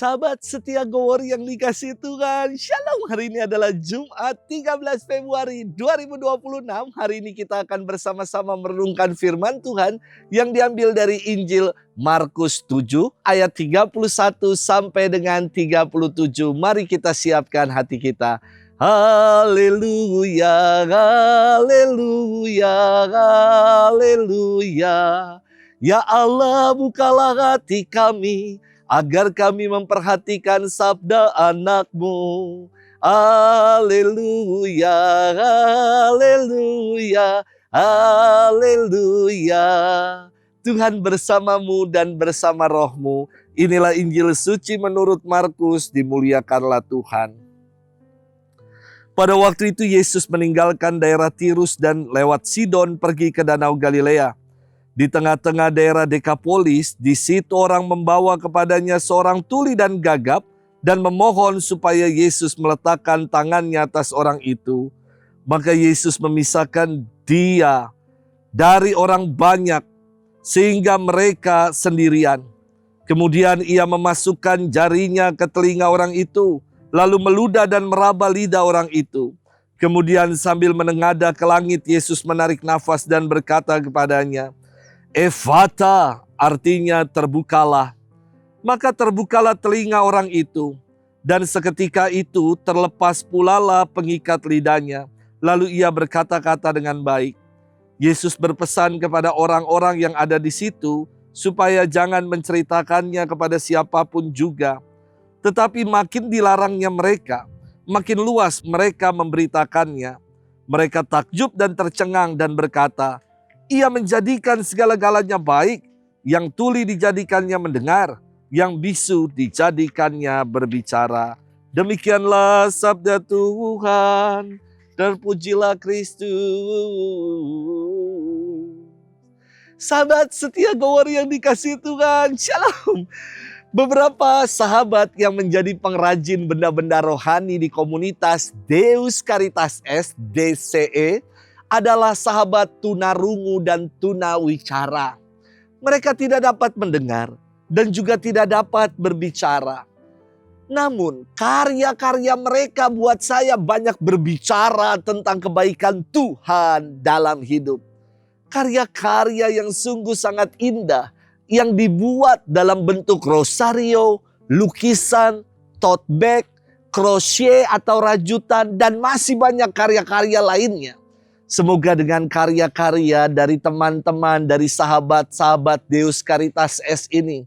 Sahabat setia Gowor yang dikasih Tuhan, Shalom. Hari ini adalah Jumat 13 Februari 2026. Hari ini kita akan bersama-sama merenungkan firman Tuhan yang diambil dari Injil Markus 7 ayat 31 sampai dengan 37. Mari kita siapkan hati kita. Haleluya, haleluya, haleluya. Ya Allah, bukalah hati kami agar kami memperhatikan sabda anak-Mu. Haleluya, haleluya, haleluya. Tuhan bersamamu dan bersama rohmu. Inilah Injil suci menurut Markus, dimuliakanlah Tuhan. Pada waktu itu Yesus meninggalkan daerah Tirus dan lewat Sidon pergi ke Danau Galilea. Di tengah-tengah daerah Dekapolis, di situ orang membawa kepadanya seorang tuli dan gagap dan memohon supaya Yesus meletakkan tangannya atas orang itu. Maka Yesus memisahkan dia dari orang banyak sehingga mereka sendirian. Kemudian ia memasukkan jarinya ke telinga orang itu, lalu meludah dan meraba lidah orang itu. Kemudian sambil menengadah ke langit, Yesus menarik nafas dan berkata kepadanya, Efata, artinya terbukalah. Maka terbukalah telinga orang itu, dan seketika itu terlepas pulalah pengikat lidahnya. Lalu ia berkata-kata dengan baik. Yesus berpesan kepada orang-orang yang ada di situ, supaya jangan menceritakannya kepada siapapun juga. Tetapi makin dilarangnya mereka, makin luas mereka memberitakannya. Mereka takjub dan tercengang dan berkata, Ia menjadikan segala-galanya baik, yang tuli dijadikannya mendengar, yang bisu dijadikannya berbicara. Demikianlah sabda Tuhan, terpujilah Kristus. Sahabat setia Gowor yang dikasih Tuhan, Shalom. Beberapa sahabat yang menjadi pengrajin benda-benda rohani di komunitas Deus Caritas S, DCE, adalah sahabat tunarungu dan tunawicara. Mereka tidak dapat mendengar dan juga tidak dapat berbicara. Namun karya-karya mereka buat saya banyak berbicara tentang kebaikan Tuhan dalam hidup. Karya-karya yang sungguh sangat indah yang dibuat dalam bentuk rosario, lukisan, tote bag, crochet atau rajutan, dan masih banyak karya-karya lainnya. Semoga dengan karya-karya dari teman-teman, dari sahabat-sahabat Deus Caritas S ini,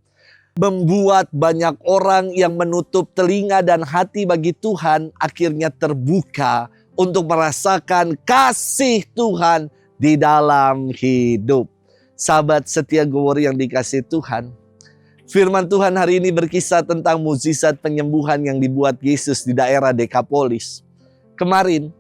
membuat banyak orang yang menutup telinga dan hati bagi Tuhan akhirnya terbuka untuk merasakan kasih Tuhan di dalam hidup. Sahabat setia Gowor yang dikasih Tuhan, firman Tuhan hari ini berkisah tentang mukjizat penyembuhan yang dibuat Yesus di daerah Dekapolis. Kemarin,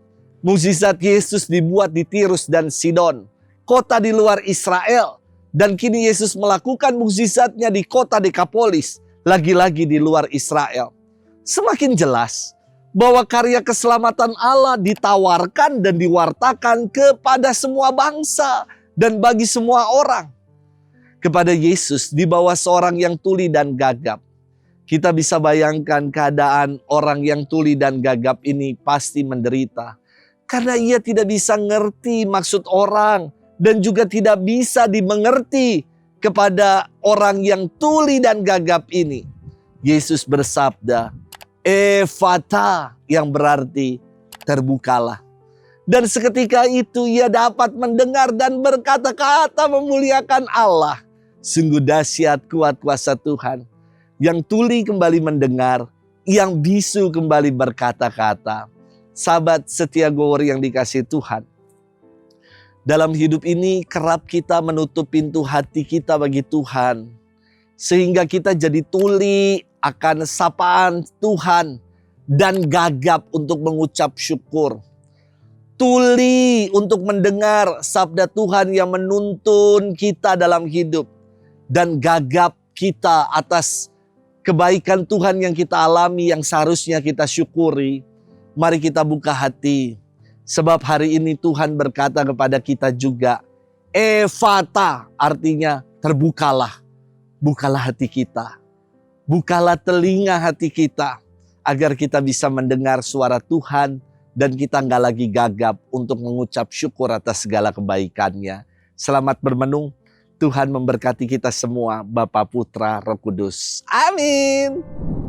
mukjizat Yesus dibuat di Tirus dan Sidon, kota di luar Israel. Dan kini Yesus melakukan mukjizatnya di kota Dekapolis, lagi-lagi di luar Israel. Semakin jelas bahwa karya keselamatan Allah ditawarkan dan diwartakan kepada semua bangsa dan bagi semua orang. Kepada Yesus di bawah seorang yang tuli dan gagap. Kita bisa bayangkan keadaan orang yang tuli dan gagap ini pasti menderita. Karena ia tidak bisa ngerti maksud orang dan juga tidak bisa dimengerti kepada orang yang tuli dan gagap ini. Yesus bersabda, Efata, yang berarti terbukalah. Dan seketika itu ia dapat mendengar dan berkata-kata memuliakan Allah. Sungguh dahsyat kuat kuasa Tuhan. Yang tuli kembali mendengar, yang bisu kembali berkata-kata. Sahabat setia Gowor yang dikasih Tuhan. Dalam hidup ini kerap kita menutup pintu hati kita bagi Tuhan. Sehingga kita jadi tuli akan sapaan Tuhan dan gagap untuk mengucap syukur. Tuli untuk mendengar sabda Tuhan yang menuntun kita dalam hidup. Dan gagap kita atas kebaikan Tuhan yang kita alami yang seharusnya kita syukuri. Mari kita buka hati. Sebab hari ini Tuhan berkata kepada kita juga, Efata, artinya terbukalah. Bukalah hati kita. Bukalah telinga hati kita agar kita bisa mendengar suara Tuhan dan kita nggak lagi gagap untuk mengucap syukur atas segala kebaikannya. Selamat bermenung. Tuhan memberkati kita semua, Bapa, Putra, Roh Kudus. Amin.